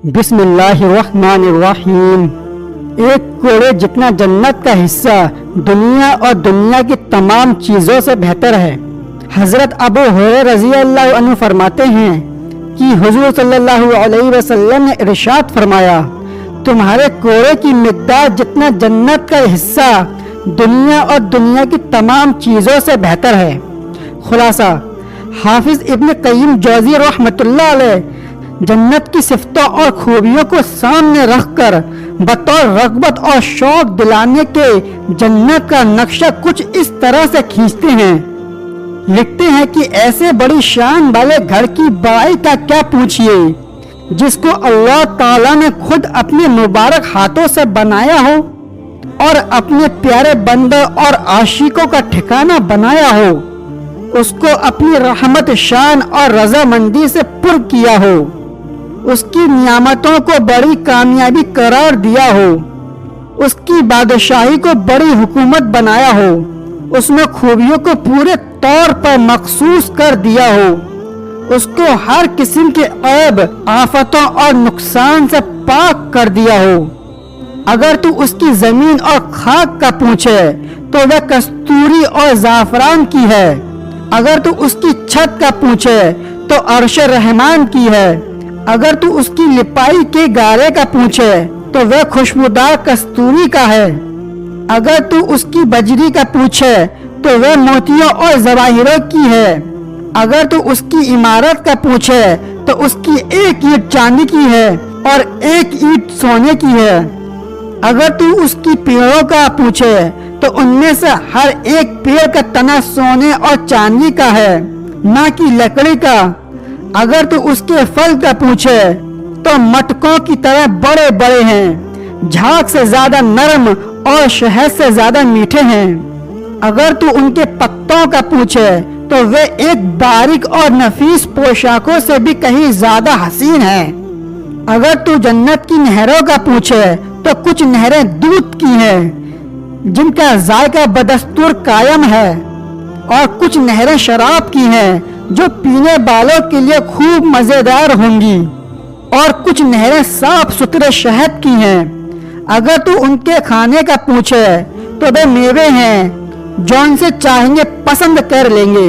بسم اللہ الرحمن الرحیم۔ ایک کوڑے جتنا جنت کا حصہ دنیا اور دنیا کی تمام چیزوں سے بہتر ہے۔ حضرت ابو ہریرہ رضی اللہ عنہ فرماتے ہیں کہ حضور صلی اللہ علیہ وسلم نے ارشاد فرمایا، تمہارے کوڑے کی مقدار جتنا جنت کا حصہ دنیا اور دنیا کی تمام چیزوں سے بہتر ہے۔ خلاصہ، حافظ ابن قیم جوزی رحمۃ اللہ علیہ جنت کی صفتوں اور خوبیوں کو سامنے رکھ کر بطور رغبت اور شوق دلانے کے جنت کا نقشہ کچھ اس طرح سے کھینچتے ہیں۔ لکھتے ہیں کہ ایسے بڑی شان والے گھر کی بڑائی کا کیا پوچھئے، جس کو اللہ تعالیٰ نے خود اپنے مبارک ہاتھوں سے بنایا ہو اور اپنے پیارے بندوں اور عاشقوں کا ٹھکانہ بنایا ہو، اس کو اپنی رحمت، شان اور رضامندی سے پر کیا ہو، اس کی نعمتوں کو بڑی کامیابی قرار دیا ہو، اس کی بادشاہی کو بڑی حکومت بنایا ہو، اس میں خوبیوں کو پورے طور پر مخصوص کر دیا ہو، اس کو ہر قسم کے عیب، آفتوں اور نقصان سے پاک کر دیا ہو۔ اگر تو اس کی زمین اور خاک کا پوچھے تو وہ کستوری اور زعفران کی ہے، اگر تو اس کی چھت کا پوچھے تو عرش رحمان کی ہے، اگر تو اس کی لپائی کے گارے کا پوچھے تو وہ خوشبودار کستوری کا ہے، اگر تو اس کی بجری کا پوچھے تو وہ موتیوں اور جواہروں کی ہے، اگر تو اس کی عمارت کا پوچھے تو اس کی ایک اینٹ چاندی کی ہے اور ایک اینٹ سونے کی ہے، اگر تو اس کی پیڑوں کا پوچھے تو ان میں سے ہر ایک پیڑ کا تنا سونے اور چاندی کا ہے، نہ کہ لکڑی کا، اگر تو اس کے پھل کا پوچھے تو مٹکوں کی طرح بڑے بڑے ہیں، جھاگ سے زیادہ نرم اور شہد سے زیادہ میٹھے ہیں، اگر تو ان کے پتوں کا پوچھے تو وہ ایک باریک اور نفیس پوشاکوں سے بھی کہیں زیادہ حسین ہے، اگر تو جنت کی نہروں کا پوچھے تو کچھ نہریں دودھ کی ہیں جن کا ذائقہ بدستور قائم ہے، اور کچھ نہریں شراب کی ہیں جو پینے والوں کے لیے خوب مزیدار ہوں گی، اور کچھ نہریں صاف ستھرے شہد کی ہیں، اگر تو ان کے کھانے کا پوچھے تو وہ میوے ہیں جو ان سے چاہیں گے پسند کر لیں گے،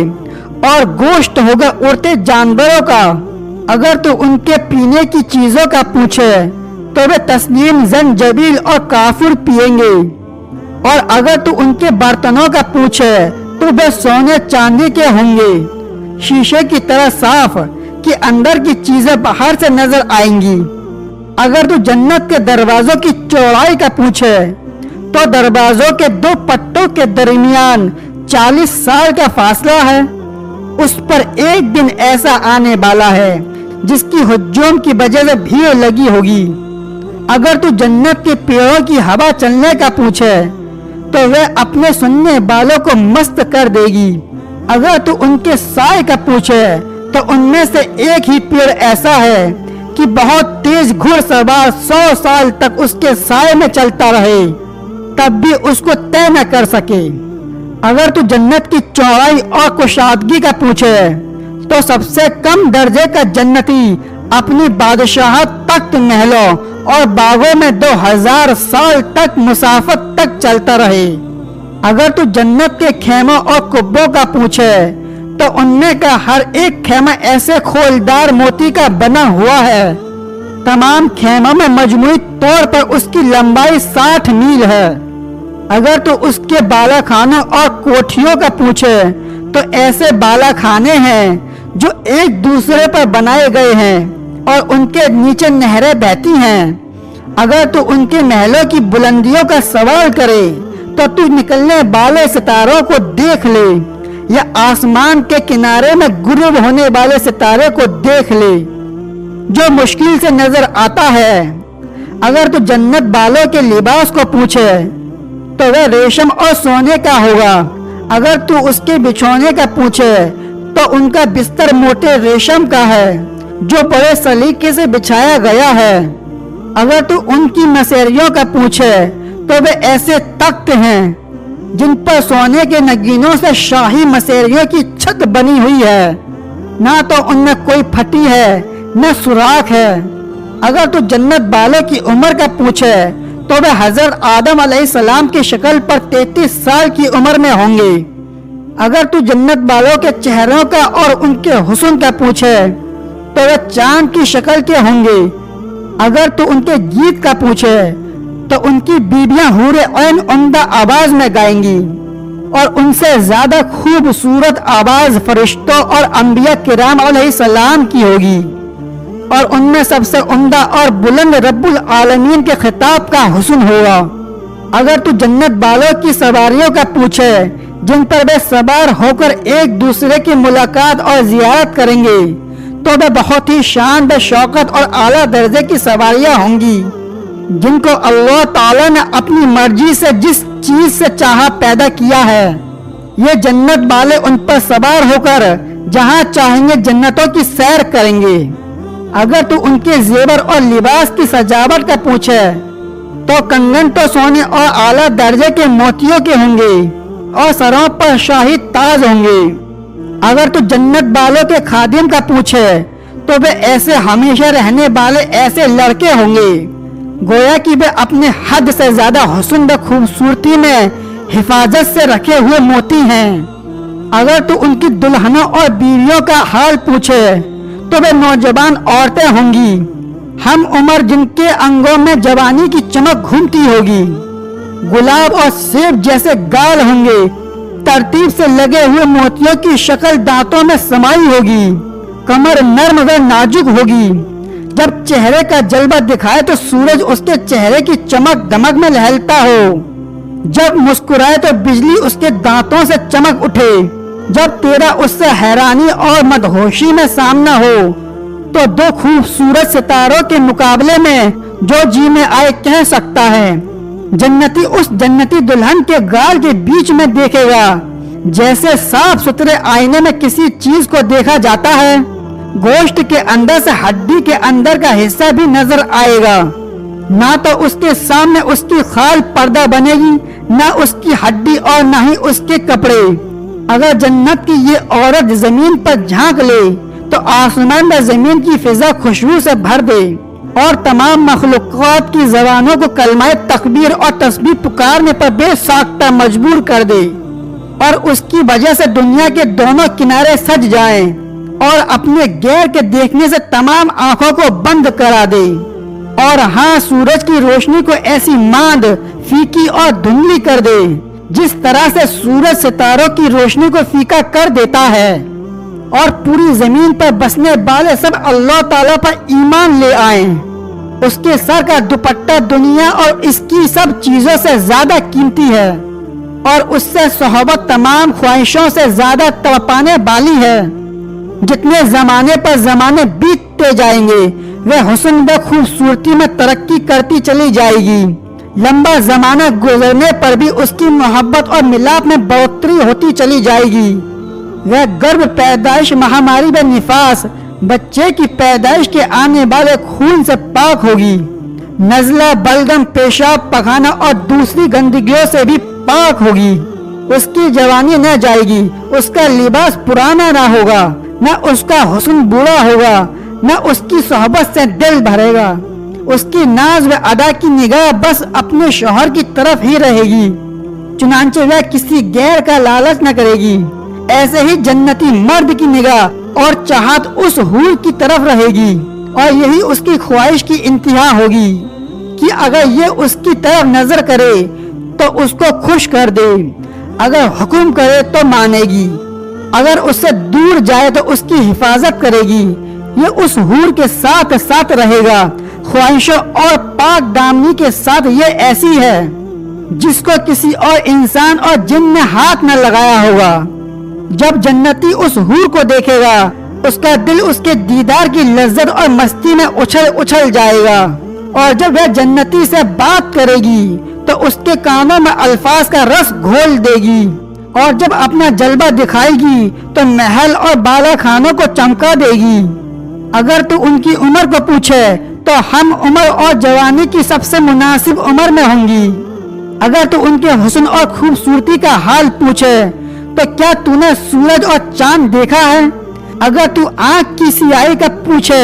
اور گوشت ہوگا اڑتے جانوروں کا، اگر تو ان کے پینے کی چیزوں کا پوچھے تو وہ تسنیم، زنجبیل اور کافور پیئیں گے، اور اگر تو ان کے برتنوں کا پوچھے تو وہ سونے چاندی کے ہوں گے، شیشے کی طرح صاف کہ اندر کی چیزیں باہر سے نظر آئیں گی، اگر تو جنت کے دروازوں کی چوڑائی کا پوچھے تو دروازوں کے دو پٹوں کے درمیان 40 سال کا فاصلہ ہے، اس پر ایک دن ایسا آنے والا ہے جس کی ہجوم کی وجہ سے بھیڑ لگی ہوگی، اگر تو جنت کے پیڑوں کی ہوا چلنے کا پوچھے تو وہ اپنے سننے والوں کو مست کر دے گی، اگر تو ان کے سائے کا پوچھے تو ان میں سے ایک ہی پیڑ ایسا ہے کہ بہت تیز گھڑ سوار 100 سال تک اس کے سائے میں چلتا رہے تب بھی اس کو طے نہ کر سکے، اگر تو جنت کی چوڑائی اور کشادگی کا پوچھے تو سب سے کم درجے کا جنتی اپنی بادشاہت تخت محلوں اور باغوں میں 2000 سال تک مسافت تک چلتا رہے، اگر تو جنت کے خیموں اور قبوں کا پوچھے تو ان میں کا ہر ایک خیمہ ایسے کھولدار موتی کا بنا ہوا ہے، تمام خیموں میں مجموعی طور پر اس کی لمبائی 60 میل ہے، اگر تو اس کے بالا خانوں اور کوٹھیوں کا پوچھے تو ایسے بالا خانے ہیں جو ایک دوسرے پر بنائے گئے ہیں اور ان کے نیچے نہریں بہتی ہیں، اگر تو ان کے محلوں کی بلندیوں کا سوال کرے تو نکلنے والے ستاروں کو دیکھ لے، یا آسمان کے کنارے میں غروب ہونے والے ستارے کو دیکھ لے جو مشکل سے نظر آتا ہے، اگر تو جنت والوں کے لباس کو پوچھے تو وہ ریشم اور سونے کا ہوگا، اگر تو اس کے بچھونے کا پوچھے تو ان کا بستر موٹے ریشم کا ہے جو بڑے سلیقے سے بچھایا گیا ہے، اگر تو ان کی مسیریوں کا پوچھے تو وہ ایسے تخت ہیں جن پر سونے کے نگینوں سے شاہی مسیریوں کی چھت بنی ہوئی ہے، نہ تو ان میں کوئی پھٹی ہے نہ سوراخ ہے، اگر تو جنت والوں کی عمر کا پوچھے تو وہ حضرت آدم علیہ السلام کی شکل پر 33 سال کی عمر میں ہوں گے۔ اگر تو جنت والوں کے چہروں کا اور ان کے حسن کا پوچھے تو وہ چاند کی شکل کے ہوں گے۔ اگر تو ان کے گیت کا پوچھے تو ان کی بیویاں حور عین عمدہ آواز میں گائیں گی، اور ان سے زیادہ خوبصورت آواز فرشتوں اور انبیاء کرام علیہ السلام کی ہوگی، اور ان میں سب سے عمدہ اور بلند رب العالمین کے خطاب کا حسن ہوگا۔ اگر تو جنت والوں کی سواریوں کا پوچھے جن پر وہ سوار ہو کر ایک دوسرے کی ملاقات اور زیارت کریں گے تو وہ بہت ہی شان و شوکت اور اعلیٰ درجے کی سواریاں ہوں گی، جن کو اللہ تعالیٰ نے اپنی مرضی سے جس چیز سے چاہا پیدا کیا ہے۔ یہ جنت والے ان پر سوار ہو کر جہاں چاہیں گے جنتوں کی سیر کریں گے۔ اگر تو ان کے زیور اور لباس کی سجاوٹ کا پوچھے تو کنگن تو سونے اور اعلیٰ درجے کے موتیوں کے ہوں گے، اور سروں پر شاہی تاج ہوں گے۔ اگر تو جنت والوں کے خادم کا پوچھے تو وہ ایسے ہمیشہ رہنے والے ایسے لڑکے ہوں گے گویا کہ وہ اپنے حد سے زیادہ حسن و خوبصورتی میں حفاظت سے رکھے ہوئے موتی ہیں۔ اگر تو ان کی دلہنوں اور بیویوں کا حال پوچھے تو وہ نوجوان عورتیں ہوں گی، ہم عمر، جن کے انگوں میں جوانی کی چمک گھومتی ہوگی، گلاب اور سیب جیسے گال ہوں گے، ترتیب سے لگے ہوئے موتیوں کی شکل دانتوں میں سمائی ہوگی، کمر نرم و نازک ہوگی، جب چہرے کا جلوہ دکھائے تو سورج اس کے چہرے کی چمک دمک میں لہلتا ہو، جب مسکرائے تو بجلی اس کے دانتوں سے چمک اٹھے، جب تیرا اس سے حیرانی اور مدہوشی میں سامنا ہو تو دو خوبصورت ستاروں کے مقابلے میں جو جی میں آئے کہہ سکتا ہے۔ جنتی اس جنتی دلہن کے گال کے بیچ میں دیکھے گا جیسے صاف ستھرے آئینے میں کسی چیز کو دیکھا جاتا ہے، گوشت کے اندر سے ہڈی کے اندر کا حصہ بھی نظر آئے گا، نہ تو اس کے سامنے اس کی خال پردہ بنے گی، نہ اس کی ہڈی اور نہ ہی اس کے کپڑے۔ اگر جنت کی یہ عورت زمین پر جھانک لے تو آسمان میں زمین کی فضا خوشبو سے بھر دے، اور تمام مخلوقات کی زبانوں کو کلمہ تکبیر اور تسبیح پکارنے پر بے ساختہ مجبور کر دے، اور اس کی وجہ سے دنیا کے دونوں کنارے سج جائیں، اور اپنے غیر کے دیکھنے سے تمام آنکھوں کو بند کرا دے، اور ہاں سورج کی روشنی کو ایسی ماند، فیکی اور دھندلی کر دے جس طرح سے سورج ستاروں کی روشنی کو فیکا کر دیتا ہے، اور پوری زمین پر بسنے والے سب اللہ تعالیٰ پر ایمان لے آئیں۔ اس کے سر کا دوپٹہ دنیا اور اس کی سب چیزوں سے زیادہ قیمتی ہے، اور اس سے صحبت تمام خواہشوں سے زیادہ تڑپانے والی ہے۔ جتنے زمانے پر زمانے بیتتے جائیں گے وہ حسن و خوبصورتی میں ترقی کرتی چلی جائے گی، لمبا زمانہ گزرنے پر بھی اس کی محبت اور ملاپ میں بڑھوتری ہوتی چلی جائے گی۔ وہ گربھ پیدائش، مہاماری و نفاس، بچے کی پیدائش کے آنے والے خون سے پاک ہوگی، نزلہ، بلغم، پیشاب، پخانہ اور دوسری گندگیوں سے بھی پاک ہوگی۔ اس کی جوانی نہ جائے گی، اس کا لباس پرانا نہ ہوگا، نہ اس کا حسن بوڑھا ہوگا، نہ اس کی صحبت سے دل بھرے گا۔ اس کی ناز و ادا کی نگاہ بس اپنے شوہر کی طرف ہی رہے گی، چنانچہ وہ کسی غیر کا لالچ نہ کرے گی۔ ایسے ہی جنتی مرد کی نگاہ اور چاہت اس حور کی طرف رہے گی، اور یہی اس کی خواہش کی انتہا ہوگی کہ اگر یہ اس کی طرف نظر کرے تو اس کو خوش کر دے، اگر حکم کرے تو مانے گی، اگر اس سے دور جائے تو اس کی حفاظت کرے گی۔ یہ اس حور کے ساتھ ساتھ رہے گا، خواہشوں اور پاک دامنی کے ساتھ۔ یہ ایسی ہے جس کو کسی اور انسان اور جن نے ہاتھ نہ لگایا ہوگا۔ جب جنتی اس حور کو دیکھے گا اس کا دل اس کے دیدار کی لذت اور مستی میں اچھل جائے گا، اور جب وہ جنتی سے بات کرے گی تو اس کے کانوں میں الفاظ کا رس گھول دے گی، اور جب اپنا جلوہ دکھائے گی تو محل اور بالا خانوں کو چمکا دے گی۔ اگر تو ان کی عمر کو پوچھے تو ہم عمر اور جوانی کی سب سے مناسب عمر میں ہوں گی۔ اگر تو ان کے حسن اور خوبصورتی کا حال پوچھے تو کیا تو نے سورج اور چاند دیکھا ہے؟ اگر تو آنکھ کی سیاہی کا پوچھے